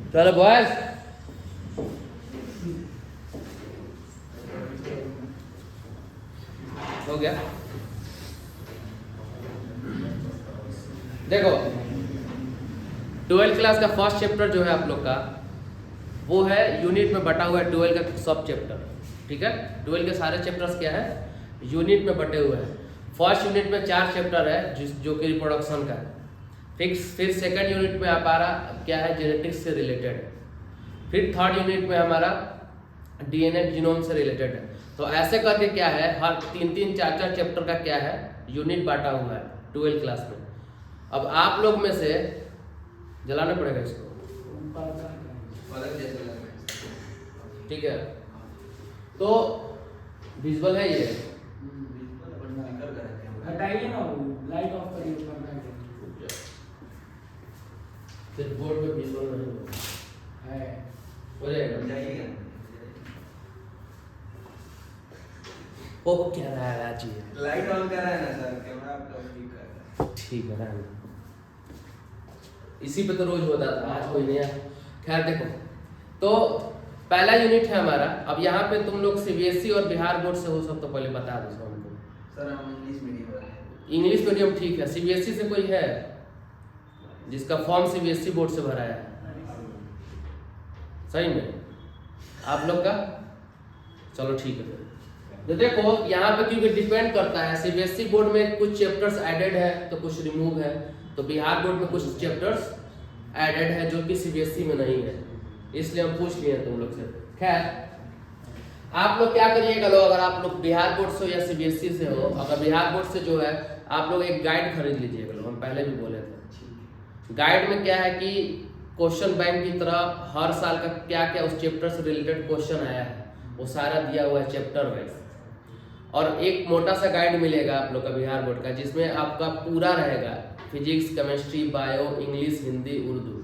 चलो बॉयज, हो गया। देखो 12th क्लास का फर्स्ट चैप्टर जो है आप लोग का वो है यूनिट में बटा हुआ है। 12 का सब चैप्टर, ठीक है। 12 के सारे चैप्टर्स क्या है, यूनिट में बटे हुए हैं। फर्स्ट यूनिट में 4 चैप्टर है जो कि रिप्रोडक्शन का है। फिर सेकंड यूनिट में हमारा क्या है, जेनेटिक्स से रिलेटेड है। फिर थर्ड यूनिट में हमारा डीएनए जीनोम से रिलेटेड है। तो ऐसे करके क्या है, हर 3-3, 4-4 चैप्टर का क्या है, यूनिट बांटा हुआ है 12 क्लास में। अब आप लोग में से जलाना पड़ेगा इसको, ठीक है। तो विजुअल है ये, हटाइए ना, लाइट ऑफ करिए। सिर्फ बोर्ड में विजुअल नहीं है, हो जाएगा। ओ क्या रहा है राजी, लाइट ऑन कर रहा है ना सर, कैमरा आप लोग ठीक कर रहा है। ठीक है ना, इसी पे तो रोज होता था, आज कोई नहीं है। खैर देखो, तो पहला यूनिट है हमारा। अब यहाँ पे तुम लोग सीबीएसई और बिहार बोर्ड से हो सब, तो पहले बता दो हमको। सर हम इंग्लिश मीडियम वाले हैं। इंग्लिश मीडियम ठीक है। सीबीएसई से कोई है जिसका फॉर्म सीबीएसई बोर्ड से भरा है? सही में आप लोग का, चलो ठीक है। तो देखो यहाँ पे क्योंकि डिपेंड करता है, सीबीएसई बोर्ड में कुछ चैप्टर्स एडेड है तो कुछ रिमूव है, तो बिहार बोर्ड में कुछ चैप्टर्स एडेड है जो कि सीबीएसई में नहीं है, इसलिए हम पूछ लिए तुम लोग से। खैर आप लोग क्या करिएगा लोग, अगर आप लोग बिहार बोर्ड से हो या सीबीएसई से हो, अगर बिहार बोर्ड से जो है आप लोग एक गाइड खरीद लीजिएगा लोग, हम पहले भी बोले थे। गाइड में क्या है कि क्वेश्चन बैंक की तरह हर साल का क्या क्या उस चैप्टर से रिलेटेड क्वेश्चन आया है वो सारा दिया हुआ है चैप्टर वाइज। और एक मोटा सा गाइड मिलेगा आप लोग का बिहार बोर्ड का, जिसमें आपका पूरा रहेगा physics, chemistry, bio, English, Hindi, Urdu,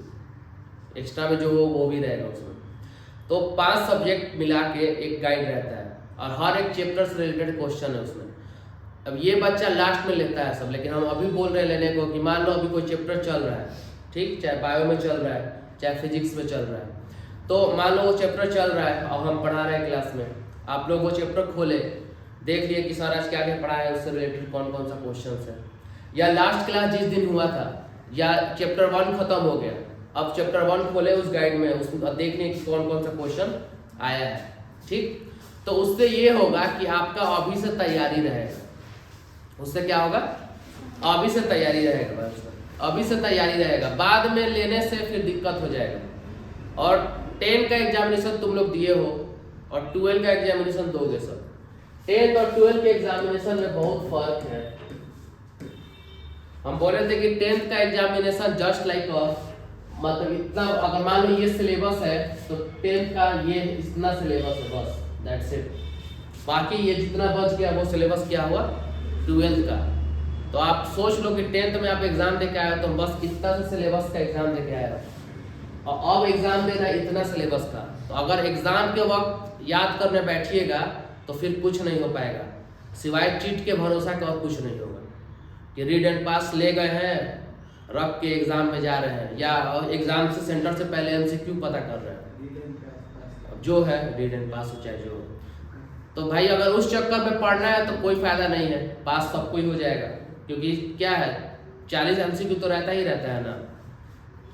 extra में जो हो वो भी रहेगा उसमें। तो 5 सब्जेक्ट मिला के एक गाइड रहता है और हर एक चैप्टर से रिलेटेड क्वेश्चन है उसमें। अब ये बच्चा लास्ट में लेता है सब, लेकिन हम अभी बोल रहे हैं लेने को कि मान लो अभी कोई चैप्टर चल रहा है, ठीक, चाहे बायो में चल रहा है चाहे फिजिक्स में चल रहा है, तो मान लो वो चैप्टर चल रहा है और हम पढ़ा रहे हैं क्लास में, आप लोग वो चैप्टर खोले, देख लिए कि सर आज क्या क्या पढ़ा है, उससे रिलेटेड कौन कौन सा क्वेश्चन है, या लास्ट क्लास जिस दिन हुआ था या चैप्टर 1 खत्म हो गया, अब चैप्टर 1 खोले उस गाइड में, उसमें देखने कि कौन कौन सा क्वेश्चन आया है, ठीक। तो उससे ये होगा कि आपका अभी से तैयारी रहेगा। उससे क्या होगा, अभी से तैयारी रहेगा, बस अभी से तैयारी रहेगा, बाद में लेने से फिर दिक्कत हो जाएगा। और 10 का एग्जामिनेशन तुम लोग दिए हो और 12 का एग्जामिनेशन दोगे सब। 10th और 12 के एग्जामिनेशन में बहुत फर्क है। हम बोल रहे थे कि 10th का एग्जामिनेशन जस्ट लाइक मतलब इतना, अगर मान लो ये सिलेबस है तो 10th का ये इतना सिलेबस है, बस दैट्स इट। बाकी ये जितना बच गया वो सिलेबस क्या हुआ 12th का। तो आप सोच लो कि 10th में आप एग्जाम दे के आए हो तो बस इतना से सिलेबस का एग्जाम दे के आए हो और अब एग्जाम देना इतना सिलेबस का। तो अगर एग्जाम के वक्त याद करने बैठिएगा तो फिर कुछ नहीं हो पाएगा, सिवाय चीट के भरोसा का और कुछ नहीं होगा कि रीड एंड पास ले गए हैं, रख के एग्जाम में जा रहे हैं, या एग्जाम से सेंटर से पहले एमसीक्यू पता कर रहे हैं, जो है रीड एंड पास हो चाहे जो हो। तो भाई अगर उस चक्कर में पढ़ना है तो कोई फायदा नहीं है, पास सबको ही हो जाएगा, क्योंकि क्या है 40 एमसीक्यू तो रहता ही रहता है ना,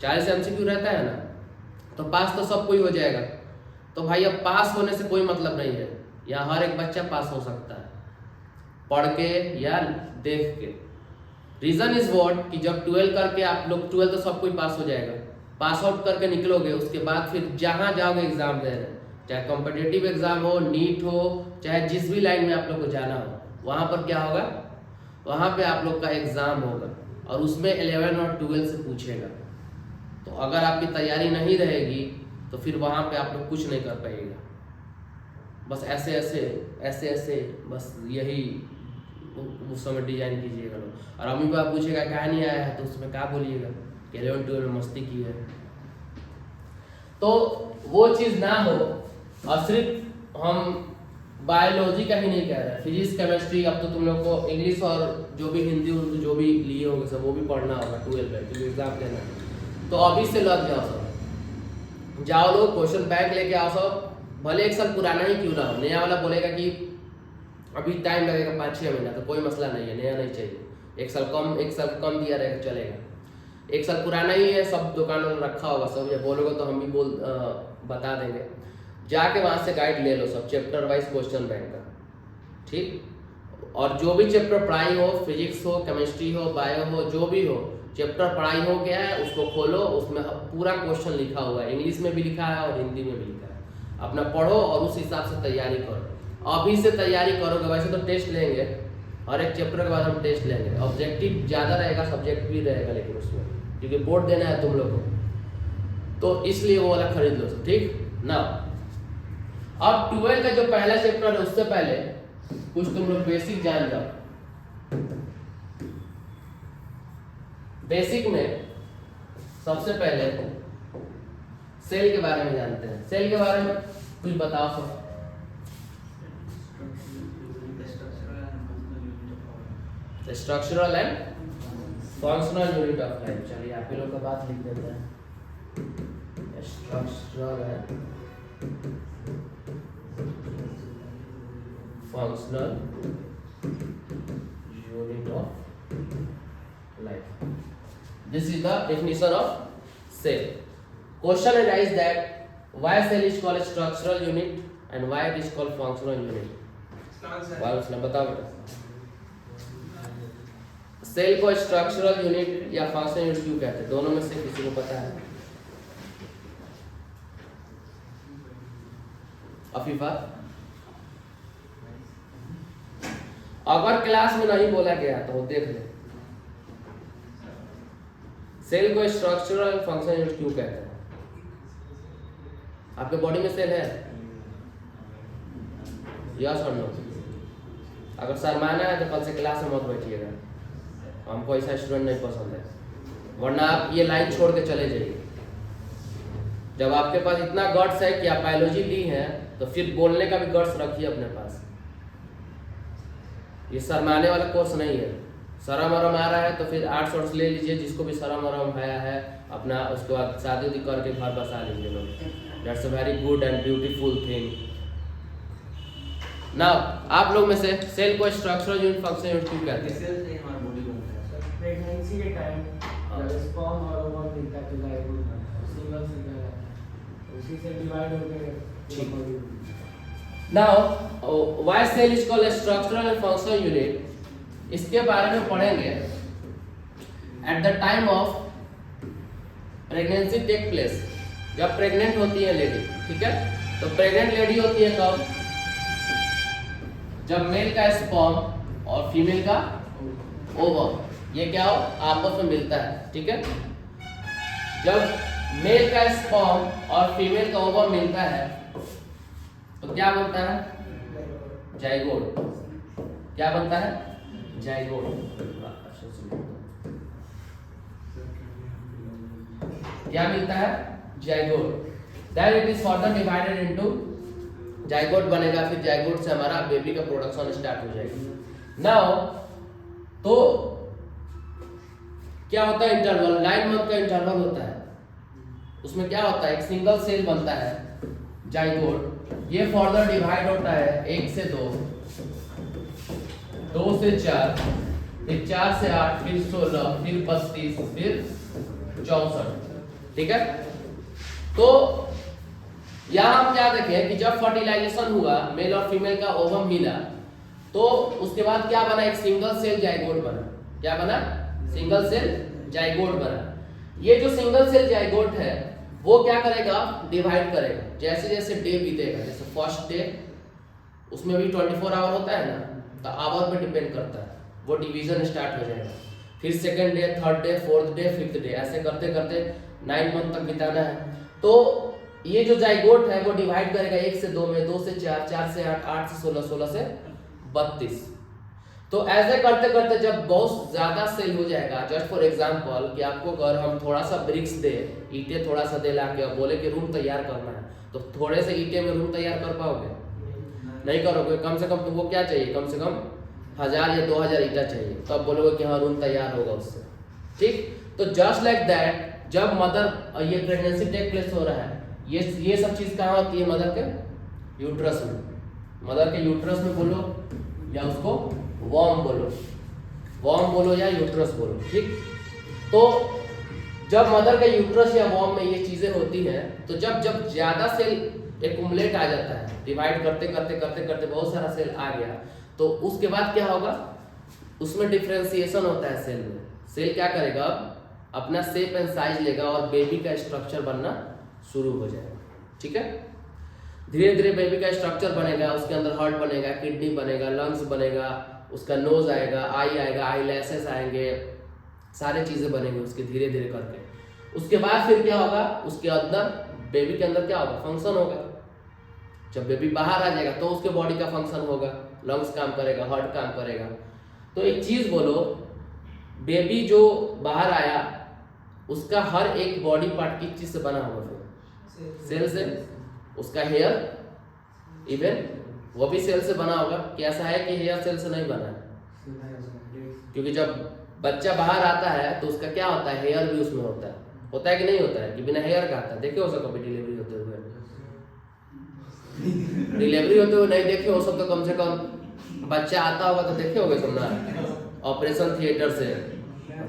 40 एमसीक्यू रहता है ना, तो पास तो सबको ही हो जाएगा। तो भाई अब पास होने से कोई मतलब नहीं है, या हर एक बच्चा पास हो सकता है पढ़ के या देख के। रीजन इज व्हाट कि जब 12 करके आप लोग 12 तो सबको ही पास हो जाएगा, पास आउट करके निकलोगे, उसके बाद फिर जहाँ जाओगे एग्जाम देने, चाहे कॉम्पिटिटिव एग्जाम हो, नीट हो, चाहे जिस भी लाइन में आप लोग को जाना हो, वहाँ पर क्या होगा, वहाँ पे आप लोग का एग्जाम होगा और उसमें 11 और 12 से पूछेगा। तो अगर आपकी तैयारी नहीं रहेगी तो फिर वहाँ पे आप लोग कुछ नहीं कर पाइएगा, बस ऐसे ऐसे ऐसे ऐसे बस यही उस समय डिजाइन कीजिएगा लोग। और अम्मी बाप पूछेगा क्या नहीं आया है तो उसमें क्या बोलिएगा कि 11-12 में मस्ती की है। तो वो चीज़ ना हो, और सिर्फ हम बायोलॉजी का ही नहीं कह रहे, फिजिक्स, केमिस्ट्री, अब तो तुम लोग को इंग्लिश और जो भी हिंदी उर्दू जो भी लिए होंगे सब वो भी पढ़ना होगा 12 में, क्योंकि एग्जाम देना है। तो अभी से लग जाओ सब, जाओ लोग क्वेश्चन बैंक लेके आओ सब, भले एक साल पुराना ही क्यों ना हो। नया वाला बोलेगा कि अभी टाइम लगेगा 5-6 महीना, तो कोई मसला नहीं है, नया नहीं चाहिए। एक साल कम दिया रहेगा चलेगा। एक साल पुराना ही है, सब दुकान में रखा होगा सब, या बोलोगे तो हम भी बता देंगे। जाके वहाँ से गाइड ले लो सब, चैप्टर वाइज क्वेश्चन बैंक का, ठीक। और जो भी चैप्टर पढ़ाई हो, फिजिक्स हो, केमिस्ट्री हो, बायो हो, जो भी हो चैप्टर पढ़ाई हो गया है उसको खोलो, उसमें पूरा क्वेश्चन लिखा हुआ है, इंग्लिश में भी लिखा है और हिंदी में भी लिखा है। अपना पढ़ो और उस हिसाब से तैयारी करो। अभी से तैयारी करोगे, वैसे तो टेस्ट लेंगे, और एक चैप्टर के बाद हम टेस्ट लेंगे। ऑब्जेक्टिव ज़्यादा रहेगा, सब्जेक्ट भी रहेगा, लेकिन उसमें क्योंकि बोर्ड देना है तुम लोग को, तो इसलिए वो वाला खरीद लो, ठीक ना। अब 12 का जो पहला चैप्टर है उससे पहले कुछ तुम लोग बेसिक जान जाओ। बेसिक में सबसे पहले सेल के बारे में जानते हैं। सेल के बारे में कुछ बताओ सब। Structural and functional unit of life. चलिए आप ही लोग का बात लिख देते हैं। Structural and functional unit of life. This is the definition of cell. Question arises that why cell is called structural unit and why it is called functional unit? Why उसने बताओ बेटा। सेल को स्ट्रक्चरल यूनिट या functional unit क्यों कहते हैं? दोनों में से किसी को पता है? अफीफा, अगर क्लास में नहीं बोला गया तो देख ले। सेल को स्ट्रक्चरल फंक्शनल यूनिट क्यों कहते हैं? आपके बॉडी में सेल है? यस और नो? अगर सर माना है तो कल से क्लास में मत बैठिएगा, हमको ऐसा स्टूडेंट नहीं पसंद है, वरना आप ये लाइन छोड़ के चले जाइए। जब आपके पास इतना गट्स है कि आप बायोलॉजी ली है तो फिर बोलने का भी गट्स रखिए अपने पास। ये शर्माने वाला कोर्स नहीं है। शर्म वरम आ रहा है तो फिर आर्ट्स वार्ट्स ले लीजिए, जिसको भी शर्म वरम आया है अपना, उसके बाद शादी उदी करके घर बसा लीजिए लोग। That's a very good and beautiful thing. Now आप लोग में से सेल को स्ट्रक्चरल यूनिट फंक्शनल यूनिट क्यों कहते हैं? सेल से हमारा बॉडी बनता है सर। प्रेगनेंसी के टाइम जब स्पर्म और ओवम मिलता है तो जाइगोट बनता है, सिंगल सेल रहता है, उसी से डिवाइड होकर now why cell is called structural and functional unit, इसके बारे में पढ़ेंगे। At the time of pregnancy take place, जब प्रेग्नेंट होती है लेडी, ठीक है, तो प्रेग्नेंट लेडी होती है कब? जब मेल का स्पर्म और फीमेल का ओवम, ये क्या हो, आपस में मिलता है, ठीक है। जब मेल का स्पर्म और फीमेल का ओवम मिलता है तो क्या बनता है? जाइगोट। क्या बनता है? जाइगोट। क्या मिलता है? Zygote. Then it is further divided into, zygote बनेगा, फिर जाइगोट से हमारा बेबी का प्रोडक्शन स्टार्ट हो जाएगी। नाउ तो क्या होता है? इंटरवल 9 मंथ का इंटरवल होता है। उसमें क्या होता है? एक सिंगल सेल बनता है जाइगोट, ये फर्दर डिवाइड होता है 1 से 2, 2 से 4, फिर 4 से 8, फिर 16, फिर 32, फिर 64, ठीक है। तो यहाँ हम क्या देखें कि जब फर्टिलाइजेशन हुआ, मेल और फीमेल का ओवम मिला, तो उसके बाद क्या बना? एक सिंगल सेल जाइगोट बना। क्या बना? सिंगल सेल जाइगोट बना। ये जो सिंगल सेल जाइगोट है वो क्या करेगा? डिवाइड करेगा। जैसे जैसे डे बीतेगा, जैसे फर्स्ट डे, उसमें भी 24 आवर होता है ना, तो आवर पे डिपेंड करता है, वो डिवीजन स्टार्ट हो जाएगा। फिर second day, third day, fourth day, fifth day, ऐसे करते करते 9 मंथ तक बिताना है। तो ये जो जाइगोट है वो डिवाइड करेगा 1 से 2 में, 2 से 4, 4 से 8, 8 से 16, 16 से 32। तो ऐसे करते करते जब बहुत ज्यादा सेल हो जाएगा, जस्ट फॉर एग्जांपल कि आपको अगर हम थोड़ा सा ब्रिक्स दे, ईंटें थोड़ा सा दे लाके और बोले कि रूम तैयार करना है, तो थोड़े से ईंटें में रूम तैयार कर पाओगे? नहीं करोगे। कम से कम तुमको क्या चाहिए? कम से कम 1000 या 2000 ईंटा चाहिए, तो आप बोलोगे कि हाँ रूम तैयार होगा उससे, ठीक। तो जस्ट लाइक दैट, जब मदर ये प्रेगनेंसी टेक प्लेस हो रहा है ये सब चीज कहाँ होती है? मदर के यूट्रस में। मदर के यूट्रस में बोलो या उसको वॉर्म बोलो या यूट्रस बोलो, ठीक। तो जब मदर के यूट्रस या वॉर्म में ये चीजें होती हैं, तो जब ज्यादा सेल एक्युमुलेट आ जाता है, डिवाइड करते करते बहुत सारा सेल आ गया, तो उसके बाद क्या होगा? उसमें डिफरेंशिएशन होता है सेल में। सेल क्या करेगा? अपना शेप एंड साइज लेगा और बेबी का स्ट्रक्चर बनना शुरू हो जाएगा, ठीक है। धीरे धीरे बेबी का स्ट्रक्चर बनेगा, उसके अंदर हार्ट बनेगा, किडनी बनेगा, लंग्स बनेगा, उसका नोज आएगा, आई आएगा, आई लैसेस आएंगे, सारे चीजें बनेंगे उसके धीरे धीरे करके। उसके बाद फिर क्या होगा? उसके अंदर बेबी के अंदर क्या होगा? फंक्शन होगा। जब बेबी बाहर आ जाएगा तो उसके बॉडी का फंक्शन होगा, लंग्स काम करेगा, हार्ट काम करेगा। तो एक चीज बोलो, बेबी जो बाहर आया उसका हर एक बॉडी पार्ट किस चीज से बना होगा? फिर सेल से। उसका हेयर इवन वो भी सेल से बना होगा। कैसा है कि हेयर सेल से नहीं बना है, क्योंकि जब बच्चा बाहर आता है तो उसका क्या होता है? हेयर भी उसमें होता है कि नहीं होता है? कि बिना हेयर का आता है? देखे हो सब कभी डिलीवरी होते हुए? डिलीवरी होते हुए नहीं देखे हो सब तो कम से कम बच्चा आता होगा तो देखे होगे तुम ना, ऑपरेशन थिएटर से।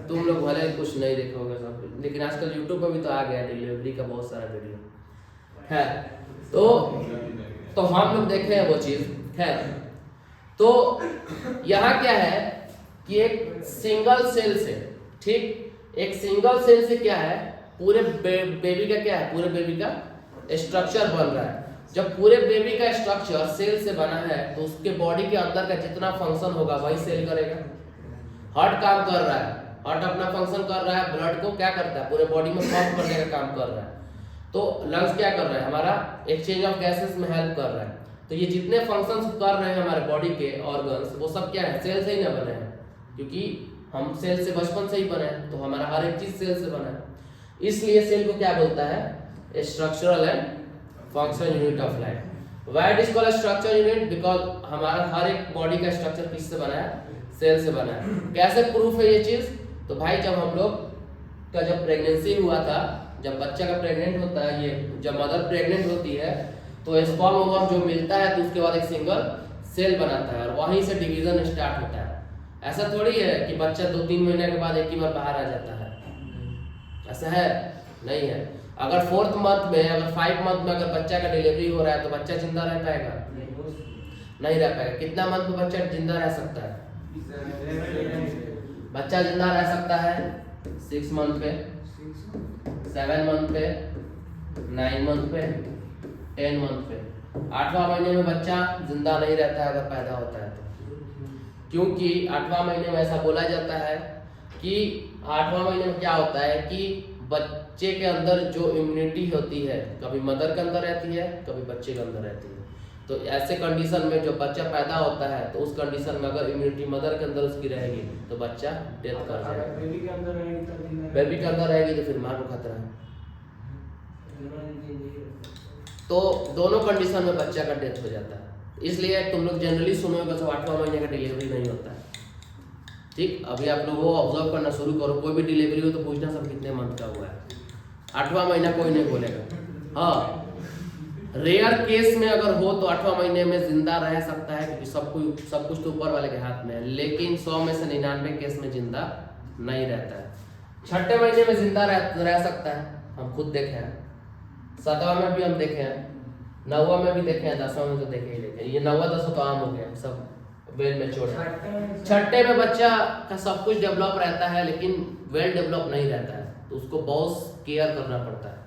तुम लोग भले कुछ नहीं देखे होगे सब, लेकिन आजकल यूट्यूब पर भी तो आ गया डिलीवरी का बहुत सारा वीडियो है। तो हम लोग देखे हैं वो चीज है। तो यहाँ क्या है कि एक सिंगल सेल से, ठीक, एक सिंगल सेल से क्या है? पूरे बेबी का क्या है? पूरे बेबी का स्ट्रक्चर बन रहा है। जब पूरे बेबी का स्ट्रक्चर सेल से बना है तो उसके बॉडी के अंदर का जितना फंक्शन होगा वही सेल करेगा। हार्ट काम कर रहा है, हार्ट अपना फंक्शन कर रहा है, ब्लड को क्या करता है? पूरे बॉडी में पंप करने का काम कर रहा है। तो लंग्स क्या कर रहा है? हमारा एक्सचेंज ऑफ गैसेस में हेल्प कर रहा है। तो ये जितने फंक्शंस कर रहे हैं हमारे बॉडी के ऑर्गन्स, वो सब क्या है? सेल से ही ना बने हैं, क्योंकि हम सेल से बचपन से ही बने हैं, तो हमारा हर एक चीज सेल से बना है। इसलिए सेल को क्या बोलता है? Structural and functional unit of life. Why it is called structural unit? Because हमारा हर एक बॉडी का स्ट्रक्चर किससे बना है? सेल से बना है। कैसे प्रूफ है ये चीज? तो भाई जब हम लोग का जब प्रेगनेंसी हुआ था, जब बच्चा का प्रेग्नेंट होता है, ये जब मदर प्रेग्नेंट होती है तो स्पर्म ओवम जो मिलता है तो उसके बाद एक सिंगल सेल बनाता है और वहीं से डिवीजन स्टार्ट होता है। ऐसा थोड़ी है कि बच्चा 2-3 महीने के बाद एक ही बार बाहर आ जाता है, ऐसा है? नहीं है। अगर 4th मंथ में, अगर 5 मंथ में अगर बच्चा का डिलीवरी हो रहा है तो बच्चा जिंदा रह पाएगा? नहीं रह पाएगा। कितना मंथ में बच्चा जिंदा रह सकता है? बच्चा जिंदा रह सकता है 6 मंथ पे, 7 मंथ पे, 9 मंथ पे, 10 मंथ पे। 8वां महीने में बच्चा जिंदा नहीं रहता है अगर पैदा होता है तो, क्योंकि 8वां महीने में ऐसा बोला जाता है कि 8वां महीने में क्या होता है कि बच्चे के अंदर जो इम्यूनिटी होती है, कभी मदर के अंदर रहती है, कभी बच्चे के अंदर रहती है। तो ऐसे कंडीशन में जब बच्चा पैदा होता है तो उस कंडीशन में अगर इम्यूनिटी मदर के अंदर उसकी रहेगी तो बच्चा डेथ कर जाएगा। बेबी के अंदर रहेगी तो फिर मां को खतरा है। तो दोनों कंडीशन में बच्चा का डेथ हो जाता है। इसलिए तुम लोग जनरली सुनोगे तो 8वां महीने का डिलीवरी नहीं होता है, ठीक। अभी आप लोग वो ऑब्जर्व करना शुरू करो, कोई भी डिलीवरी हो तो पूछना सब कितने मंथ का हुआ है। 8वां महीना कोई नहीं बोलेगा। हाँ, रेयर केस में अगर हो तो 8वां महीने में जिंदा रह सकता है, क्योंकि सब कुछ तो ऊपर वाले के हाथ में है, लेकिन 100 में से 99 केस में जिंदा नहीं रहता है। 6ठे महीने में जिंदा रह सकता है, हम खुद देखे हैं। 7वां में भी हम देखे हैं, 9वां में भी देखे हैं, 10वां में तो देखे ही देखे। ये 9वां 10वां तो आम हो गया, सब वेल मैच्योर है। 6ठे में बच्चा का सब कुछ डेवलप रहता है लेकिन वेल डेवलप नहीं रहता है, तो उसको बहुत केयर करना पड़ता है।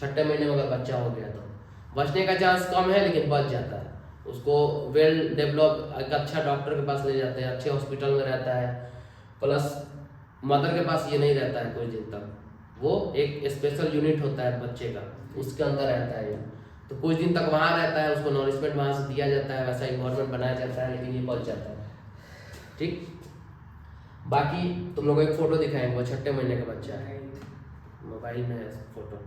6ठे महीने में अगर बच्चा हो गया तो बचने का चांस कम है लेकिन बच जाता है। उसको वेल डेवलप एक अच्छा डॉक्टर के पास ले जाते हैं, अच्छे हॉस्पिटल में रहता है, प्लस मदर के पास ये नहीं रहता है कोई दिन तक। वो एक स्पेशल यूनिट होता है बच्चे का, उसके अंदर रहता है ये, तो कुछ दिन तक वहाँ रहता है, उसको नॉरिशमेंट वहाँ से दिया जाता है, वैसा इन्वायरमेंट बनाया जाता है, लेकिन ये बच जाता है, ठीक। बाकी तुम लोगों को एक फोटो दिखाएंगे, वो 6ठे महीने का बच्चा है, मोबाइल में है फोटो,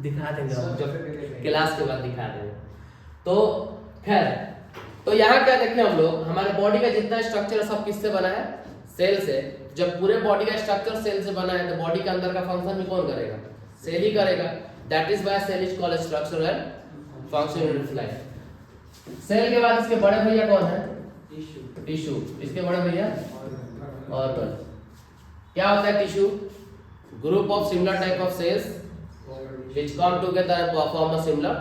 दिखा देंगे जब क्लास के बाद दिखा देंगे। तो खैर, तो यहाँ क्या देखें हम लोग, हमारे बॉडी का जितना स्ट्रक्चर सब किससे बना है? सेल से। जब पूरे बॉडी का स्ट्रक्चर सेल से बना है तो बॉडी के अंदर का फंक्शन भी कौन करेगा? सेल ही करेगा। That is why cell is called structural and functional unit of life. Cell के बाद इसके बड़े भैया कौन है? टिश्यू। इसके बड़े भैया ऑर्गन। क्या होता है tissue? Group of similar type of cells which come together and perform a similar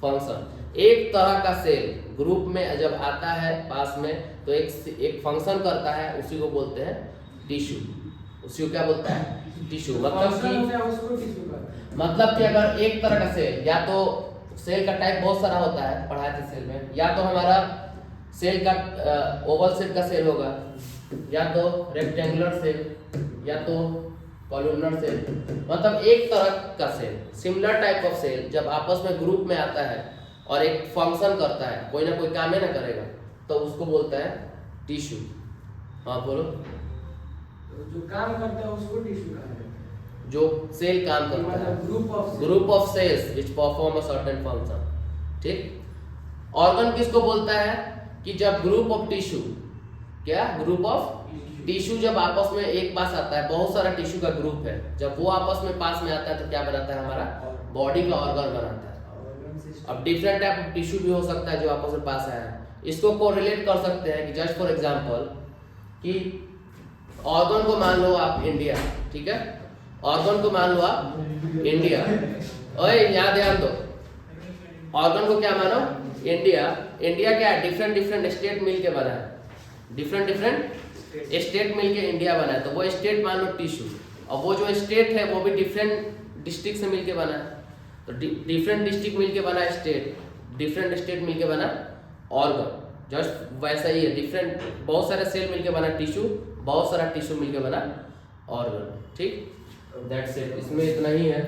function. एक तरह का सेल ग्रुप में जब आता है पास में तो एक फंक्शन करता है, उसी को बोलते हैं टिश्यू। उसी को क्या बोलता है? टिश्यू। मतलब कि अगर एक तरह का सेल, या तो सेल का टाइप बहुत सारा होता है, पढ़ाए थे सेल में, या तो हमारा सेल का ओवल शेप का सेल होगा, या तो रेक्टेंगुलर सेल, या तो कॉलमनर सेल। मतलब एक तरह का cell, similar type of cell जब आपस में ग्रुप में आता है और एक फंक्शन करता है, कोई ना कोई काम है ना करेगा, तो उसको बोलता है टिश्यू। हाँ बोलो। जो काम करता है उसको टिश्यू कहते हैं। जो सेल काम करता है, group of cells which perform a certain function. ठीक। ऑर्गन किसको बोलता है? कि जब ग्रुप ऑफ टिश्यू, क्या ग्रुप ऑफ टिश्यू जब आपस में एक पास आता है, बहुत सारा टिश्यू का ग्रुप है, जब वो आपस में पास में आता है तो क्या बनाता है? हमारा बॉडी का ऑर्गन बनाता है। अब डिफरेंट टाइप ऑफ टिश्यू भी हो सकता है जो आपस में पास आया है। इसको कोरिलेट कर सकते हैं कि जस्ट फॉर एग्जांपल कि ऑर्गन को मान लो आप इंडिया, ठीक है? ऑर्गन को मान लो आप इंडिया। ओए यहाँ ध्यान दो, ऑर्गन को क्या मानो? इंडिया। इंडिया क्या है? डिफरेंट डिफरेंट स्टेट मिलके बना है, डिफरेंट डिफरेंट स्टेट मिलके इंडिया बना है। तो वो स्टेट मान लो टिश्यू, और वो जो स्टेट है वो भी डिफरेंट डिस्ट्रिक्ट से मिलके बना है। तो डिफरेंट डिस्ट्रिक्ट मिलके बना स्टेट, डिफरेंट स्टेट मिलके बना ऑर्गन। जस्ट वैसा ही है, डिफरेंट बहुत सारे सेल मिलके बना टिश्यू, बहुत सारा टिश्यू मिलके बना ऑर्गन। ठीक, दैट्स इट। इसमें इतना ही है।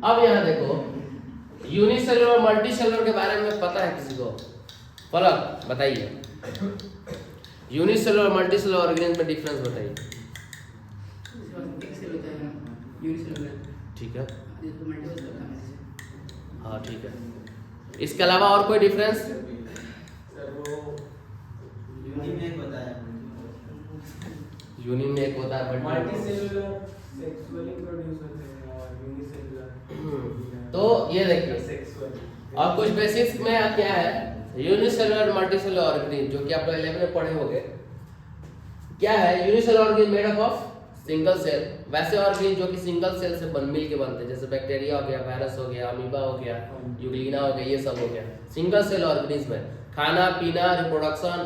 अब यहाँ देखो, यूनिसेलुलर और मल्टीसेलुलर के बारे में पता है किसी को? फलक बताइए, यूनिसेलुलर और मल्टीसेलुलर ऑर्गेनिज्म में डिफरेंस बताइए। ठीक है, हाँ ठीक है। इसके अलावा और कोई डिफरेंस? यूनिन में एक होता है मल्टीसेलुलर सेक्सुअली प्रोड्यूस होते हैं और यूनिसेलुलर तो ये देखिए, और कुछ बेसिक्स में क्या है यूनिसेलुलर मल्टीसेलुलर ऑर्गेनिज्म, जो कि आप लोग 11 में पढ़े होंगे। क्या है unicellular organism? Made up of single cell. वैसे ऑर्गेनिज्म जो कि सिंगल सेल से मिल के बनते हैं, जैसे बैक्टीरिया हो गया, वायरस हो गया, अमीबा हो गया, यूग्लिना हो गया, ये सब हो गया सिंगल सेल ऑर्गेनिज्म है। खाना पीना रिप्रोडक्शन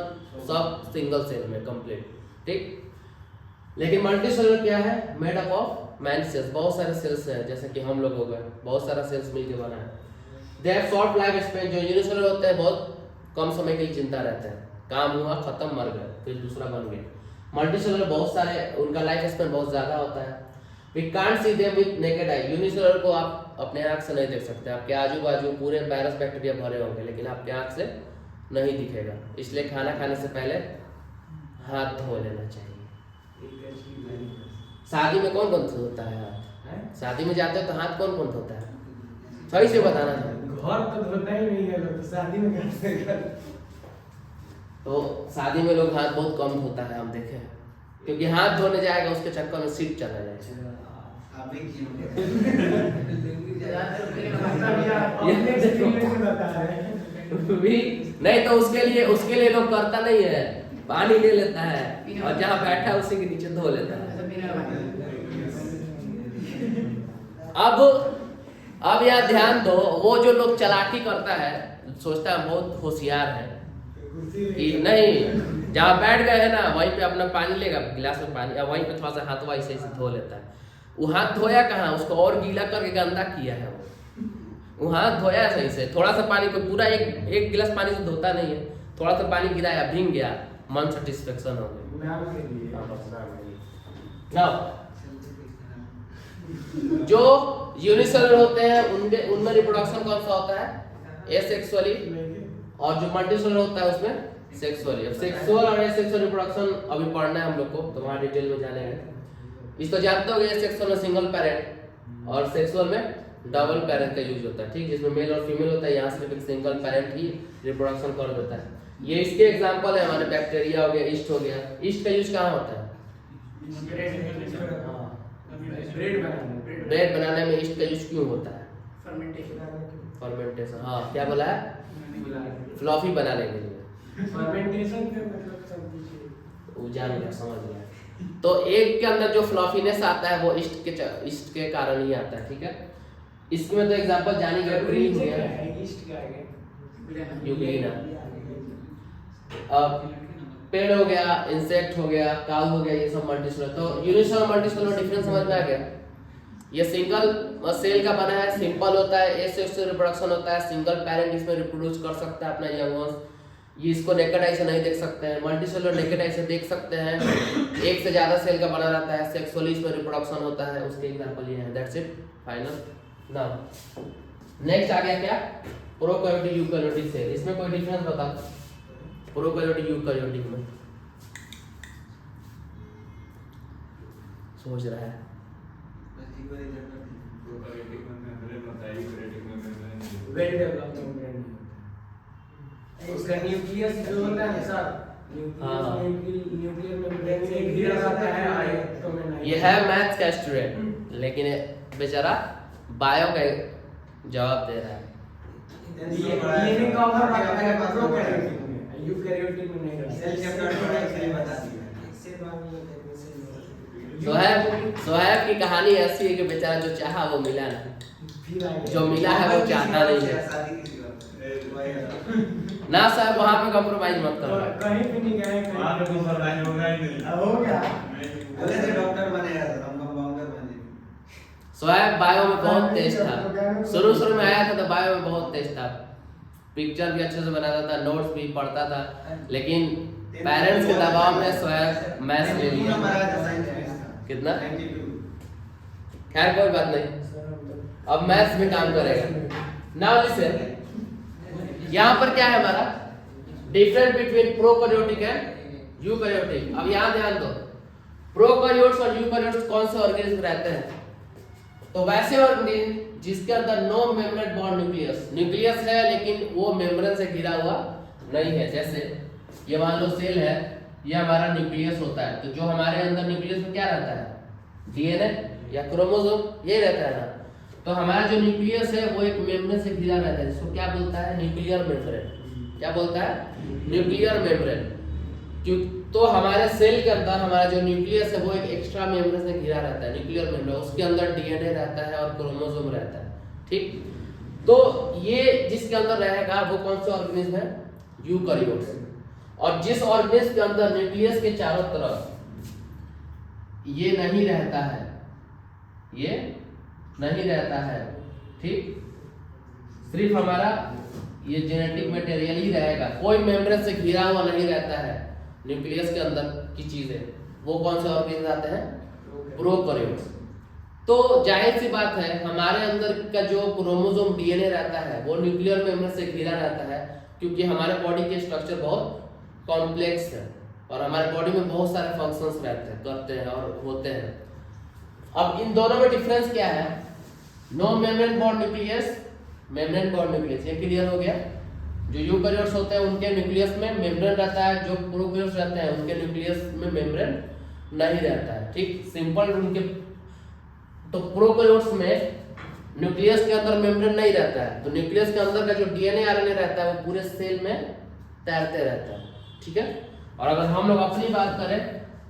सब सिंगल सेल में कंप्लीट। ठीक। लेकिन मल्टीसेलुलर क्या है? Made up of many cells, बहुत सारे सेल्स हैं, जैसे कि हम लोग हो गए, बहुत सारा सेल्स मिलके बना है। They have short life span. जो यूनिसेलुलर होते हैं बहुत कम समय के लिए जिंदा रहते हैं, काम हुआ खत्म, मर गए, फिर दूसरा बन गया। मल्टीसेलुलर बहुत सारे, उनका लाइफ स्पैन बहुत ज्यादा होता है। We can't see them with naked eye. Unicellular को आप अपने आंख से नहीं देख सकते, आपके आजू बाजू पूरे वायरस बैक्टीरिया भरे होंगे, लेकिन आपके आंख से नहीं दिखेगा। इसलिए खाना खाने से पहले हाथ धो लेना चाहिए। शादी में कौन कौन धोता है हाथ? शादी में जाते हो तो हाथ कौन कौन धोता है? सही से बताना था। घर तो धोता ही नहीं है लोग, तो शादी में कैसे कर? तो शादी में लोग हाथ बहुत कम धोता है, हम देखे हैं, क्योंकि हाथ धोने जाएगा उसके चक्कर में सीट चला जाएगा। नहीं तो उसके लिए लोग करता नहीं है, पानी ले लेता है और जहाँ बैठा है उसी के नीचे धो लेता है। अब यहाँ ध्यान दो, वो जो लोग चालाकी करता है, सोचता है बहुत होशियार है कि नहीं, जहाँ बैठ गए है ना वहीं पे अपना पानी लेगा, गिलास में पानी, और वहीं पे थोड़ा सा हाथ ऐसे धो लेता है। वो हाथ धोया कहाँ, उसको और गीला करके गंदा किया है। वो हाथ धोया सही से, थोड़ा सा पानी को पूरा एक गिलास पानी से धोता नहीं है, थोड़ा सा पानी गिराया, भीग गया, मन सेटिस्फेक्शन हो गया। जो यूनिसेलुलर होते हैं उनमें रिप्रोडक्शन कौन सा होता है? एसेक्सुअली। और जो मल्टीसेलुलर होता है उसमें सेक्सुअली। अब सेक्सुअल और एसेक्सुअल रिप्रोडक्शन अभी पढ़ना है हम लोग को, तो वहाँ डिटेल में जानेंगे। इसको जानते हो, एसेक्सुअल में सिंगल पेरेंट और सेक्सुअल में डबल पेरेंट का यूज होता है। ठीक, जिसमें मेल और फीमेल होता है, यहाँ सिर्फ एक सिंगल पेरेंट ही रिप्रोडक्शन कर देता है। ये इसके एग्जांपल है, हमारे बैक्टीरिया हो गया, ईस्ट हो गया। ईस्ट का यूज कहाँ होता है? ब्रेड बनाने में ईस्ट का यूज क्यों होता है? फर्मेंटेशन। हाँ, क्या बोला है? फ्लॉफी बनाने के लिए। फर्मेंटेशन के मतलब सब कुछ वो जान गया, समझ गया। तो एग के अंदर जो फ्लॉफीनेस आता है वो ईस्ट के कारण ही आता है, ठीक है। इसमें तो एग्जांपल जानी गया, ग्रीन हो गया, ईस्ट का है यूग्लिना। अब पेड़ हो गया, इंसेक्ट हो गया, काउ हो गया, ये सब मल्टीसेलुलर। तो यूनिसेलुलर और मल्टीसेलुलर डिफरेंस समझ में आ गया। ये सिंगल सेल का बना है, सिंपल होता है, एसेक्स रिप्रोडक्शन होता है, सिंगल पेरेंट इसमें रिप्रोड्यूस कर सकता है अपना यंग वंस। ये इसको नेकेड आई से नहीं देख सकते हैं। मल्टीसेलुलर नेकेड आई से देख सकते हैं, एक से ज्यादा सेल का बना रहता है, सेक्सुअली इसमें रिप्रोडक्शन होता है। उसके एग्जांपल ये है। That's it, final. Now next आ गया क्या? Prokaryotic eukaryotic cell. इसमें कोई डिफरेंस बता, प्रोकैरियोटिक यूकैरियोटिक में सोच रहा है। वेल डेवलप्ड मेम्ब्रेन उसका न्यूक्लियस जो होता है सर, न्यूक्लियर मेम्ब्रेन से घिरा रहता है आयतों में नहीं। ये है मैथ्स का स्टूडेंट, लेकिन बेचारा बायो का जवाब दे रहा है। ये नहीं कवर करता है प्रोकैरियोटिक में, यूकैरियोटिक में नहीं करता। सेल चैप्टर थोड़ा इसलिए बता दिया। सोहैब की कहानी ऐसी है कि बेचारा जो चाहा वो मिला नहीं, जो मिला है वो चाहता नहीं है। ना साहब, वहाँ पे कॉम्प्रोमाइज मत करो। कहीं भी नहीं गए, वहाँ पे कॉम्प्रोमाइज होगा ही नहीं। हो गया। बोले थे डॉक्टर बनेगा तो हम कंपाउंडर बने। सोहैब बायो में बहुत तेज था, शुरू में आया था तो बायो में बहुत तेज था, पिक्चर भी अच्छे से बनाता था, नोट्स भी पढ़ता था, लेकिन पेरेंट्स के दबाव में सोहैब मैथ्स ले लिया। कितना? 92। खैर कोई बात नहीं, अब मैथ्स में काम करेगा। नाउ लिसन, यहाँ पर क्या है हमारा difference between prokaryotic and eukaryotic. अब यहाँ ध्यान दो, प्रोकैरियोट्स और यूकैरियोट्स कौन से ऑर्गेनिज्म रहते हैं? तो वैसे ऑर्गेनिज्म जिसके अंदर नो मेम्ब्रेन बॉर्न न्यूक्लियस है लेकिन वो मेम्ब्रेन से घिरा हुआ नहीं है। जैसे ये मान लो सेल है, ये हमारा न्यूक्लियस होता है, तो जो हमारे अंदर न्यूक्लियस में क्या रहता है? डीएनए या क्रोमोसोम, ये रहता है ना। तो हमारा जो न्यूक्लियस है वो एक मेम्ब्रेन से घिरा रहता है, जिसको क्या बोलता है? Nuclear membrane. क्या बोलता है? Nuclear membrane. क्यों? तो हमारे सेल के अंदर हमारा जो न्यूक्लियस है वो एक एक्स्ट्रा मेम्ब्रेन से घिरा रहता है, न्यूक्लियर मेम्ब्रेन। उसके अंदर डीएनए रहता है और क्रोमोसोम रहता है, ठीक। तो ये जिसके अंदर रहेगा वो कौन सा ऑर्गेनिज्म है? यूकैरियोट्स। और जिस ऑर्गेनिज्म के अंदर न्यूक्लियस के चारों तरफ ये नहीं रहता है, ये नहीं रहता है, ठीक, सिर्फ हमारा ये जेनेटिक मटेरियल ही रहेगा, कोई मेम्ब्रेन से घिरा हुआ नहीं रहता है न्यूक्लियस के अंदर की चीजें, वो कौन से ऑर्गेनिज्म आते हैं? प्रोकैरियोट्स। तो जाहिर सी बात है हमारे अंदर का जो क्रोमोसोम डीएनए रहता है वो न्यूक्लियर मेम्ब्रेन से घिरा रहता है, क्योंकि हमारे बॉडी के स्ट्रक्चर बहुत कॉम्प्लेक्स है और हमारे बॉडी में बहुत सारे फंक्शंस रहते हैं, करते हैं और होते हैं। अब इन दोनों में डिफरेंस क्या है? No membrane born nucleus, membrane born nucleus, ये क्लियर हो गया। जो यूकैरियोट्स होते हैं उनके न्यूक्लियस में मेम्ब्रेन रहता है, जो प्रोकैरियोट्स रहते हैं उनके न्यूक्लियस में मेम्ब्रेन नहीं रहता है, ठीक, सिंपल उनके। तो प्रोकैरियोट्स में न्यूक्लियस के अंदर मेम्ब्रेन नहीं रहता है, तो न्यूक्लियस के अंदर का जो डीएनए आरएनए रहता है वो पूरे सेल में तैरते रहता है, ठीक है। और अगर हम लोग अपनी बात करें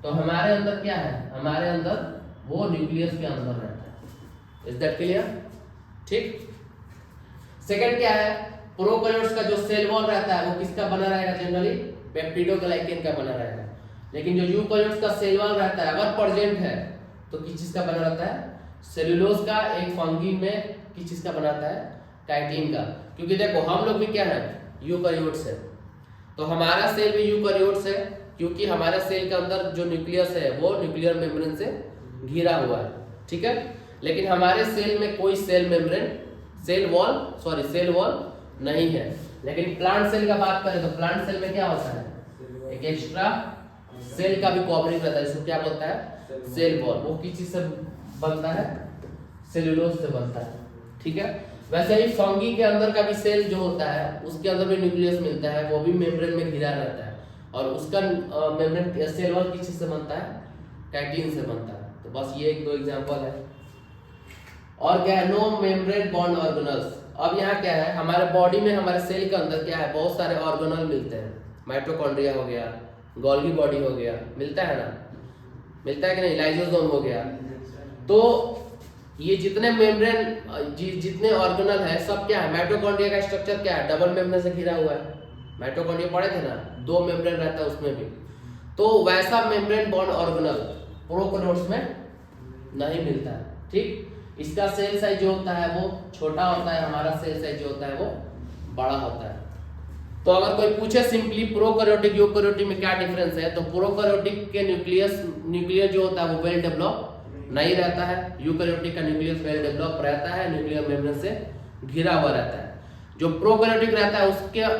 तो हमारे अंदर क्या है? हमारे अंदर वो न्यूक्लियस के अंदर रहता है। Is that clear? ठीक। सेकंड क्या है? प्रोकैरियोट्स का जो सेल वॉल रहता है वो किसका बना रहेगा? जनरली पेप्टिडोग्लाइकेन का बना रहेगा। लेकिन जो यूकैरियोट्स का सेल वॉल रहता है अगर प्रेजेंट है तो किस चीज का बना रहता है? सेलुलोज का। एक फंगी में किस चीज का बनाता है? काइटिन का। क्योंकि देखो हम लोग भी क्या है? यूकैरियोट्स है, तो हमारा सेल भी यूकैरियोट्स है क्योंकि हमारे सेल के अंदर जो न्यूक्लियस है वो न्यूक्लियर मेम्ब्रेन से घिरा हुआ है, ठीक है। लेकिन हमारे सेल में कोई सेल मेम्ब्रेन, सेल वॉल नहीं है। लेकिन प्लांट सेल का बात करें तो प्लांट सेल में क्या होता है? एक एक्स्ट्रा सेल का भी कवरिंग रहता है, इसको क्या बोलता है? Cell wall. वो किस चीज से बनता है? सेलुलोज से बनता है, ठीक है। वैसे ही फंगी के अंदर का भी सेल जो होता है उसके अंदर भी न्यूक्लियस मिलता है, वो भी मेम्ब्रेन में घिरा रहता है और उसका मेम्ब्रेन सेल वॉल किस चीज से बनता है? काइटिन से बनता है, तो बस ये एक दो एग्जांपल है। और क्या है, नो मेम्ब्रेन बॉन्ड ऑर्गेनल्स। अब यहाँ क्या है, हमारे बॉडी में हमारे सेल के अंदर क्या है, बहुत सारे ऑर्गेनल मिलते हैं। माइटोकॉन्ड्रिया हो गया, गोल्गी बॉडी हो गया, मिलता है ना, मिलता है कि नहीं, लाइसोसोम हो गया। तो ये जितने मेम्ब्रेन जितने ऑर्गेनल है सब क्या है, माइटोकॉन्ड्रिया का स्ट्रक्चर क्या है, डबल मेम्ब्रेन से घिरा हुआ है। माइटोकॉन्ड्रिया पढ़े थे ना, 2 मेम्ब्रेन रहता है उसमें भी। तो वैसा मेम्ब्रेन बॉन्ड ऑर्गेनल प्रोकैरियोट्स में नहीं मिलता है। ठीक, इसका सेल साइज जो होता है वो छोटा होता है, हमारा सेल साइज जो होता है वो बड़ा होता है। तो अगर कोई पूछे सिंपली प्रोकैरियोटिक यूकैरियोटिक में क्या डिफरेंस है, तो प्रोकैरियोटिक के न्यूक्लियस जो होता है वो वेल डेवलप नहीं रहता है, यूकैरियोटिक का न्यूक्लियस वेल डेवलप रहता है, न्यूक्लियर मेम्ब्रेन से घिरा हुआ रहता है। जो प्रोकैरियोटिक रहता है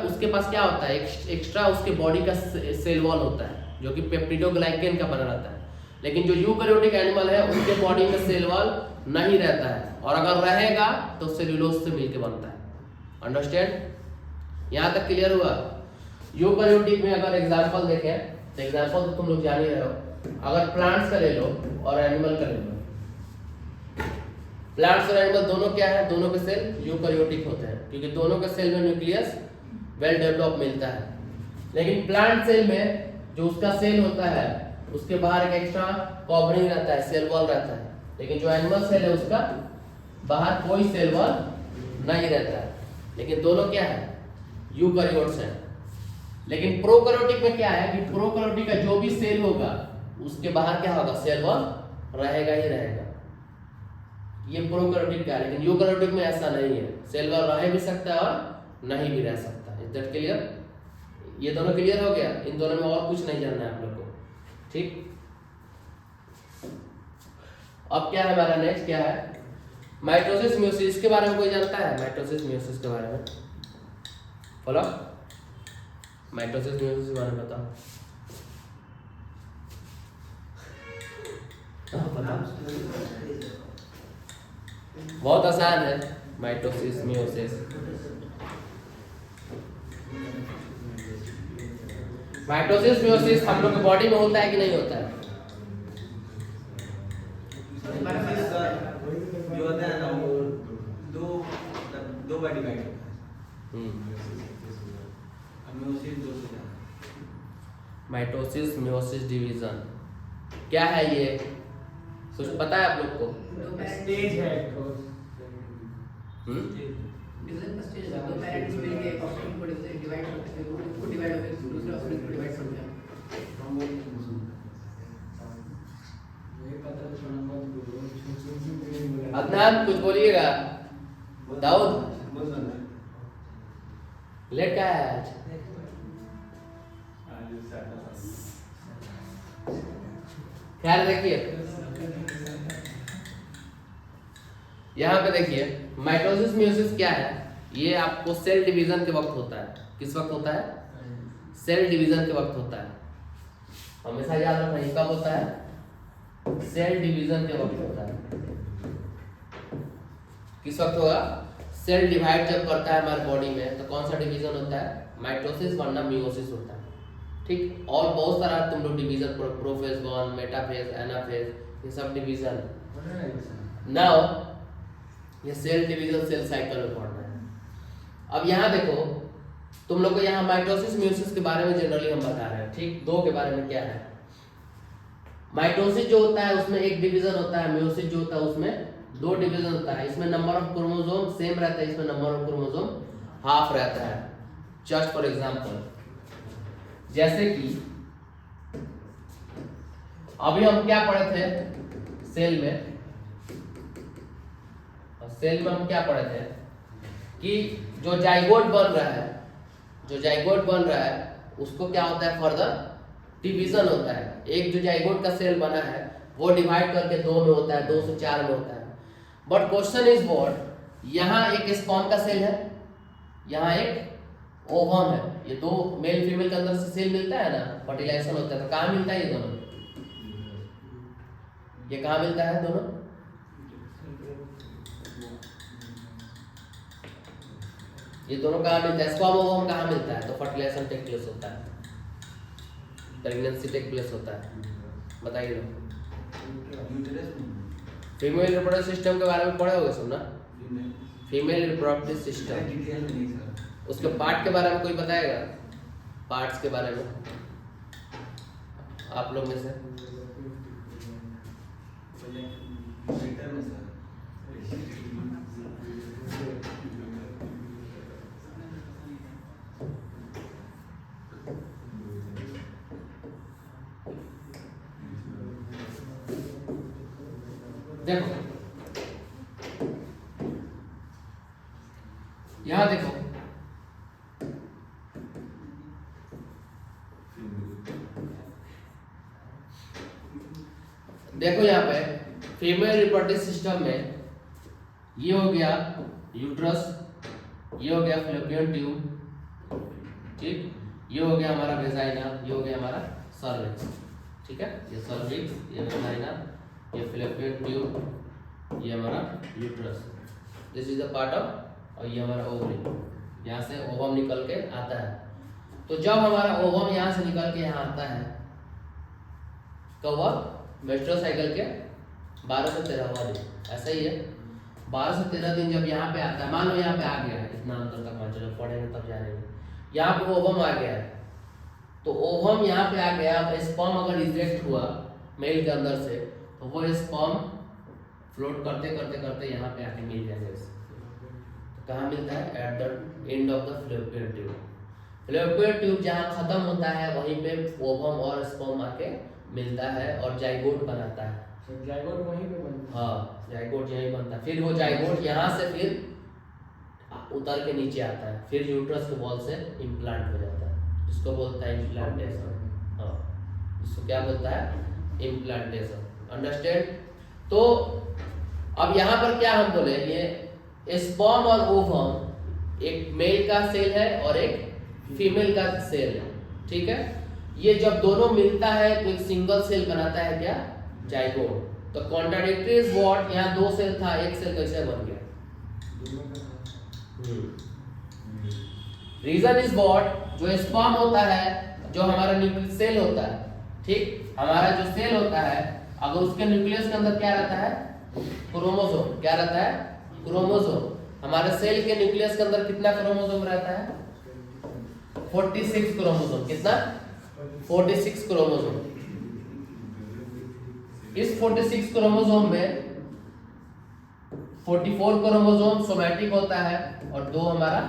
उसके पास क्या होता है, एक्स्ट्रा उसके बॉडी का सेल वॉल होता है जो कि पेप्टिडोग्लाइकेन का बना रहता है। लेकिन जो यूकैरियोटिक एनिमल है उनके बॉडी में सेल वॉल नहीं रहता है, और अगर रहेगा तो सेल्यूलोज से मिलकर बनता है। अंडरस्टैंड, यहाँ तक क्लियर हुआ। यूकैरियोटिक में अगर एग्जांपल देखें तो एग्जांपल तो तुम लोग जान ही रहे हो। अगर प्लांट्स का ले लो और एनिमल का ले लो, प्लांट्स और एनिमल दोनों क्या है, दोनों के सेल यूकैरियोटिक होते हैं, क्योंकि दोनों के सेल में न्यूक्लियस वेल डेवलप मिलता है। लेकिन प्लांट सेल में जो उसका सेल होता है उसके बाहर एक एक्स्ट्रा कवरिंग रहता है, सेल वॉल रहता है। लेकिन जो एनिमल सेल है उसका बाहर कोई सेल वॉल नहीं रहता है। लेकिन दोनों क्या है, यूकैरियोट्स हैं। लेकिन प्रोकैरियोटिक में क्या है कि प्रोकैरियोटिक का जो भी सेल होगा उसके बाहर क्या होगा, सेल वॉल रहेगा ही रहेगा। ये प्रोकैरियोटिक का है। लेकिन यूकैरियोटिक में ऐसा नहीं है, सेल वॉल रह भी सकता है और नहीं भी रह सकता है। Is that clear? ये दोनों क्लियर हो गया। इन दोनों में और कुछ नहीं जानना है आप लोग को। ठीक, अब क्या है हमारा नेक्स्ट, क्या है माइटोसिस म्यूसिस के बारे में कोई जानता है? माइटोसिस म्यूसिस के बारे में फॉलो, माइटोसिस म्यूसिस के बारे में बताओ। बहुत आसान है माइटोसिस म्यूसिस। माइटोसिस म्यूसिस हम लोग के बॉडी में होता है कि नहीं होता है? जो होता है ना वो दो बार डिवाइड होता है। म्यूसिस दो से ज्यादा। माइटोसिस म्यूसिस डिवीजन क्या है ये, कुछ पता है आप लोग को? स्टेज है डिवीजन का स्टेज है, दो पैरेंट्स मिलके ऑप्शन को डिवाइड करते हैं, को डिवाइड होकर दूसरे ऑप्शन को डिवाइड करते हैं। ये पता तो छोड़ना मत बोलो। अदनान कुछ बोलिएगा। दाऊद लेट का है आज? ख्याल रखिए। यहाँ पे देखिए माइटोसिस म्यूसिस क्या है, ये आपको सेल डिवीजन के वक्त होता है। किस वक्त होता है? सेल डिवीजन के वक्त होता है। हमेशा याद रखना, ये कब होता है? सेल डिवीजन के वक्त होता है। किस वक्त होगा? सेल डिवाइड जब करता है हमारे बॉडी में, तो कौन सा डिवीजन होता है? माइटोसिस वरना मियोसिस होता है। ठीक, और बहुत सारा तुम लोग डिवीजन, प्रोफेज 1, मेटाफेज, एनाफेज, ये सब डिवीजन। नाउ ये सेल डिवीजन सेल साइकिल में पढ़ना है। अब यहाँ देखो, तुम लोग को यहाँ माइटोसिस म्यूसिस के बारे में जनरली हम बता रहे हैं। ठीक, दो के बारे में क्या है, माइटोसिस जो होता है उसमें एक डिवीजन होता है, म्यूसिस जो होता है उसमें दो डिवीजन होता है। इसमें नंबर ऑफ क्रोमोसोम सेम रहता है, इसमें नंबर ऑफ क्रोमोसोम हाफ रहता है। जस्ट फॉर एग्जांपल, जैसे कि अभी हम क्या पढ़े थे सेल में, सेल में हम क्या पढ़े थे कि जो जाइगोट बन रहा है, जो जाइगोट बन रहा है उसको क्या होता है, फर्दर डिवीजन होता है। एक जो जाइगोट का सेल बना है वो डिवाइड करके 2 में होता है, 2 से 4 में होता है। बट क्वेश्चन इज व्हाट, यहाँ एक स्पर्म का सेल है, यहाँ एक ओवम है। ये दो मेल फीमेल के अंदर से सेल मिलता है ना, फर्टिलाइजेशन होता है। तो कहाँ मिलता है ये दोनों? ये कहाँ मिलता है दोनों? ये दोनों कहाँ मिलता है? स्पर्म ओवम कहाँ मिलता है? तो फर्टिलाइजेशन टेक प्लेस होता है, प्रेगनेंसी टेक प्लेस होता है। बताइए लोग। यूटेरस नहीं फीमेल रिप्रोडक्टिव सिस्टम के बारे में पढ़े होगे सब ना? नहीं फीमेल रिप्रोडक्टिव सिस्टम, डिटेल में नहीं सर। उसके पार्ट के बारे में कोई बताएगा? पार्ट्स के बारे में आप लोग में से? डिटेल में सर। देखो यहाँ देखो, देखो यहाँ पे फीमेल रिप्रोडक्टिव सिस्टम में ये हो गया यूट्रस, ये हो गया फैलोपियन ट्यूब, ठीक, ये हो गया हमारा वेजाइना, ये हो गया हमारा सर्विक्स, ठीक है, ये सर्विक्स, ये वेजाइना, ये फैलोपियन ट्यूब, ये हमारा uterus, this is the part of, और ये हमारा ओवरी, यहाँ से ओवम निकल के आता है। तो जब हमारा ओवम यहाँ से निकल के यहाँ आता है कब वह मेंस्ट्रुअल साइकिल के 12 से 13वां दिन, ऐसा ही है, 12 से 13 दिन जब यहाँ पे आता है, मान लो यहाँ पे आ गया है, इतना अंतर तक मान चलो पढ़ेंगे तब जानेंगे, यहाँ पे ओवम आ गया है, तो ओवम यहाँ पे आ गया, अब स्पर्म अगर इजेक्ट हुआ मेल के अंदर से, तो वो स्पर्म फ्लोट करते करते करते यहाँ पे आके मिल जाएगा इसे। तो कहाँ मिलता है? At the end of the fallopian tube. Fallopian tube जहाँ खत्म होता है वहीं पे ओवम और स्पर्म आके मिलता है और जाइगोट बनाता है। तो जाइगोट वहीं पे बनता है। हाँ, जाइगोट यहीं बनता है, फिर वो जाइगोट यहाँ से फिर उतर के नीचे आता है, फिर यूट्रस के बॉल से इम्प्लांट हो जाता है, जिसको बोलता है इम्प्लांटेशन। हाँ, जिसको क्या बोलता है? इम्प्लांटेशन। अंडरस्टैंड? तो अब यहाँ पर क्या हम बोले, ये स्पर्म और ओवम एक मेल का सेल है और एक फीमेल का सेल है, ठीक है। ये जब दोनों मिलता है तो एक सिंगल सेल बनाता है, क्या? जाइगोट। तो कॉन्ट्राडिक्टरी इज व्हाट, यहाँ 2 सेल था, एक सेल कैसे बन गया? रीजन इज व्हाट, जो स्पर्म होता है, जो हमारा न्यूक्लियस सेल होता है, ठीक, हमारा जो सेल होता है, अगर उसके न्यूक्लियस के अंदर क्या रहता है? क्रोमोसोम। क्या रहता है? क्रोमोसोम। हमारे सेल के न्यूक्लियस के अंदर कितना क्रोमोसोम रहता है? 46 क्रोमोसोम। कितना? 46 क्रोमोसोम। इस 46 क्रोमोसोम में 44 क्रोमोसोम सोमैटिक होता है और 2 हमारा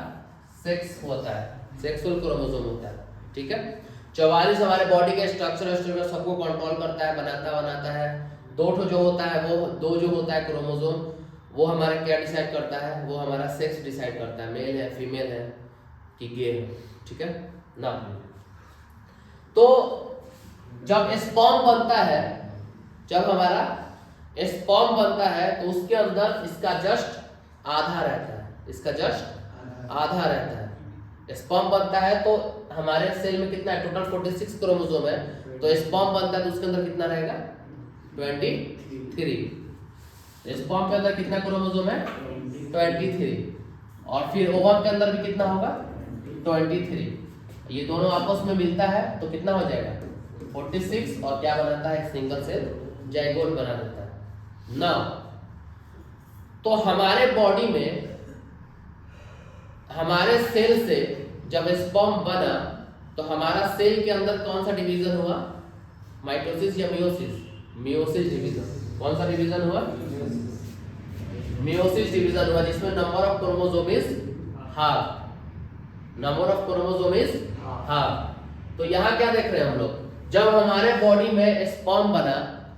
सेक्स होता है, सेक्सुअल क्रोमोसोम होता है, ठीक है। 44 हमारे बॉडी के स्ट्रक्चर सबको कंट्रोल करता है, बनाता है। 2 जो होता है वो 2 जो होता है क्रोमोसोम, वो हमारा क्या डिसाइड करता है? वो हमारा सेक्स डिसाइड करता है, मेल है, फीमेल है कि गे है, ठीक है ना। तो जब स्पर्म बनता है, जब हमारा स्पर्म बनता है तो उसके अंदर इसका जस्ट आधा रहता है, इसका जस्ट आधा रहता है। स्पर्म बनता है तो हमारे सेल में कितना है? टोटल 46 क्रोमोसोम है, तो स्पर्म बनता है तो उसके अंदर कितना रहेगा? 23। स्पर्म के अंदर कितना क्रोमोसोम है? 23। और फिर ओवम के अंदर भी कितना होगा? 23। ये दोनों आपस में मिलता है तो कितना हो जाएगा? 46, और क्या बनाता है? एक सिंगल सेल जाइगोट बना देता है ना। तो हमारे बॉडी में हमारे सेल से जब स्पर्म बना तो हमारा सेल के अंदर कौन सा डिवीजन हुआ? माइटोसिस या मियोसिस? Meiosis division. कौन सा डिवीजन हुआ? मियोसिस डिवीजन हुआ, जिसमें number of chromosome is half. Number of chromosome is half. तो यहाँ क्या देख रहे हैं हम लोग? जब हमारे बॉडी में स्पर्म बना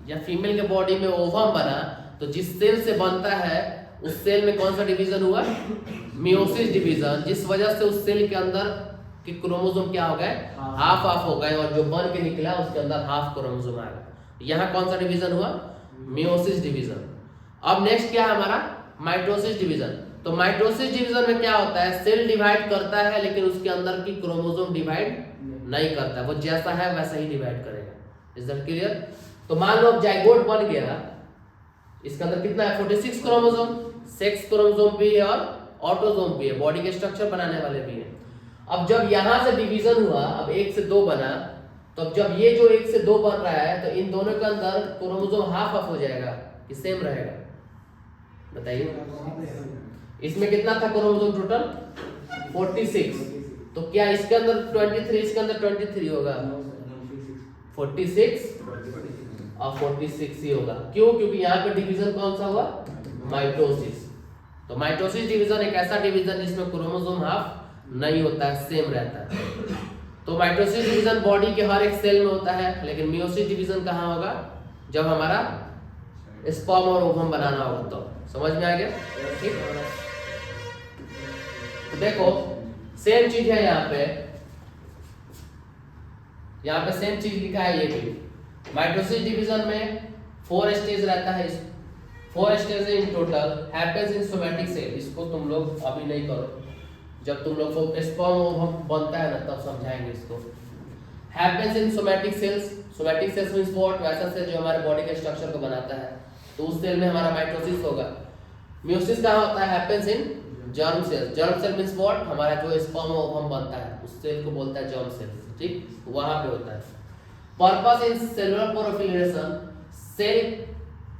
या फीमेल के बॉडी में ओवम बना, तो जिस सेल से बनता है उस सेल में कौन सा डिवीजन हुआ? मियोसिस डिवीजन, जिस वजह से उस सेल के अंदर के क्रोमोसोम क्या हो गए? हाफ हो गए, और जो बन के निकला उसके अंदर हाफ क्रोमोसोम आ गया। यहाँ कौन सा डिवीजन हुआ? Meiosis division. अब नेक्स्ट क्या है हमारा? Mitosis division. तो माइटोसिस डिवीजन में क्या होता है? सेल डिवाइड करता है लेकिन उसके अंदर की क्रोमोसोम डिवाइड नहीं करता, वो जैसा है वैसा ही डिवाइड करेगा। Is that clear? तो मान लो जाइगोट बन गया, इसके अंदर कितना है? 46 क्रोमोसोम, सेक्स क्रोमोसोम भी है और ऑटोसोम भी है, बॉडी के स्ट्रक्चर बनाने वाले भी हैं। अब जब यहां से डिवीजन हुआ, अब 1 से 2 बना, तो अब जब ये जो 1 से 2 बन रहा है तो इन दोनों के अंदर क्रोमोसोम हाफ हाफ हो जाएगा कि सेम रहेगा? बताइए इसमें कितना था क्रोमोसोम टोटल? 46। तो क्या इसके अंदर 23 इसके अंदर 23 होगा? 46 और 46 ही होगा। क्यों? क्योंकि यहाँ पे डिवीजन कौन सा हुआ? माइटोसिस। तो माइटोसिस डिवीजन एक ऐसा डिवीजन जिसमें क्रोमोसोम हाफ नहीं होता है, सेम रहता है। तो माइटोसिस डिवीजन बॉडी के हर एक सेल में होता है, लेकिन मियोसिस डिवीजन कहाँ होगा? जब हमारा स्पर्म और ओवम बनाना होगा। तो समझ में आ गया? ठीक। तो देखो सेम चीज है यहाँ पे सेम चीज लिखा है। ये भी माइटोसिस डिवीजन में 4 स्टेज रहता है। 4 stage in total happens in somatic cell. इसको तुम लोग अभी नहीं करो, जब तुम लोग को स्पर्म ओवम बनता है ना तब समझाएंगे इसको। Happens in somatic cells. Somatic cells means what? वैसा सेल जो हमारे बॉडी के स्ट्रक्चर को बनाता है, तो उस सेल में हमारा माइटोसिस होगा। मियोसिस कहाँ होता है? Happens in germ cell. Germ cell means what? हमारा जो स्पर्म ओवम बनता है उस सेल को बोलता है जर्म सेल। ठीक, वहां पे होता है। Purpose in cellular proliferation, cell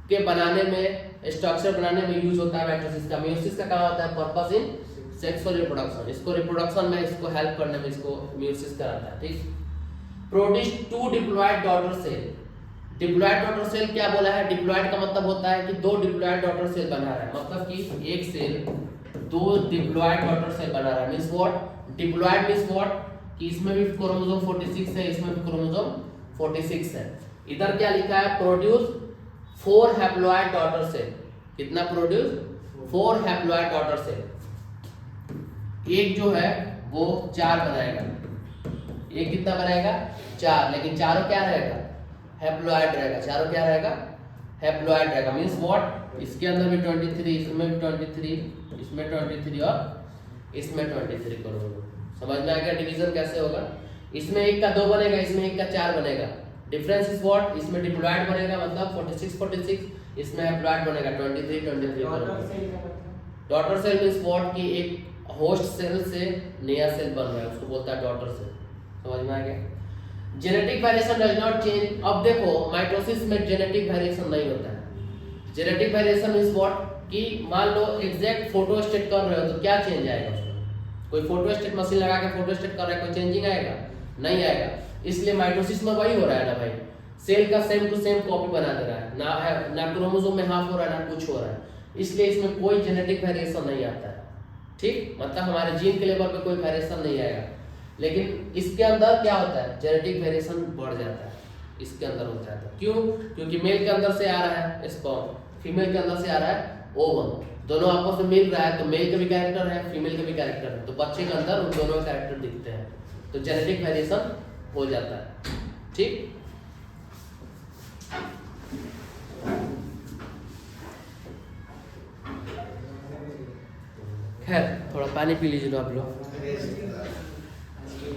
के बनाने में, स्ट्रक्चर बनाने में यूज होता है माइटोसिस का। मियोसिस का कहाँ होता है? Purpose in sexual reproduction. इसको रिप्रोडक्शन में, इसको हेल्प करने में इसको मियोसिस कराता है। ठीक। Produce 2 diploid daughter cell. Diploid daughter cell क्या बोला है? डिप्लॉयड का मतलब होता है कि 2 डिप्लॉयड डॉटर सेल बना रहा है, मतलब कि एक सेल 2 डिप्लॉयड डॉटर सेल बना रहा है। Means what? Diploid means what? कि इसमें भी क्रोमोसोम 46 है, इसमें भी क्रोमोसोम 46 है। इधर क्या लिखा है? Produce 4 haploid daughter cell. कितना प्रोड्यूस? 4 haploid daughter cell. एक जो है वो 4 बनाएगा, एक कितना बनाएगा? 4, लेकिन चारों क्या रहेगा? हैप्लॉयड रहेगा। चारों क्या रहेगा? हैप्लॉयड रहेगा। Means what? इसके अंदर भी 23, इसमें भी 23, इसमें 23 और इसमें 23 करोगे। समझ में आ गया डिवीजन कैसे होगा? इसमें 1 का 2 बनेगा, इसमें 1 का 4 बनेगा। Difference is what? इसमें डिप्लॉयड बनेगा मतलब 46, इसमें हैप्लॉयड बनेगा 23 डॉटर सेल मींस व्हाट? कि एक होस्ट सेल से नया सेल बन रहा है, उसको बोलता है डॉटर सेल। समझ में आ गया? Genetic variation does not change. अब देखो माइटोसिस में जेनेटिक वेरिएशन नहीं होता है। Genetic variation means what? कि मान लो एग्जैक्ट फोटोस्टेट कर रहे हो तो क्या चेंज आएगा उसमें? कोई फोटोस्टेट मशीन लगा के फोटोस्टेट कर रहा है, कोई चेंजिंग आएगा? नहीं आएगा। इसलिए माइटोसिस में वही हो रहा है ना भाई, सेल का सेम टू सेम कॉपी बना दे रहा है। ना क्रोमोसोम में हाफ हो रहा है, ना कुछ हो रहा है। इसलिए इसमें कोई जेनेटिक वेरिएशन नहीं आता है। ठीक, मतलब हमारे जीन के लेवल पे कोई वेरिएशन नहीं आएगा। लेकिन इसके अंदर क्या होता है? जेनेटिक वेरिएशन बढ़ जाता है, इसके अंदर हो जाता है। क्यों? क्योंकि मेल के अंदर से आ रहा है स्पर्म, फीमेल के अंदर से आ रहा है ओवम। दोनों आपस में मिल रहा है तो मेल का भी कैरेक्टर है, फीमेल का भी कैरेक्टर है, तो बच्चे के अंदर उन दोनों का कैरेक्टर दिखते हैं, तो जेनेटिक वेरिएशन हो जाता है। ठीक। खैर थोड़ा पानी पी लीजिए आप लोग।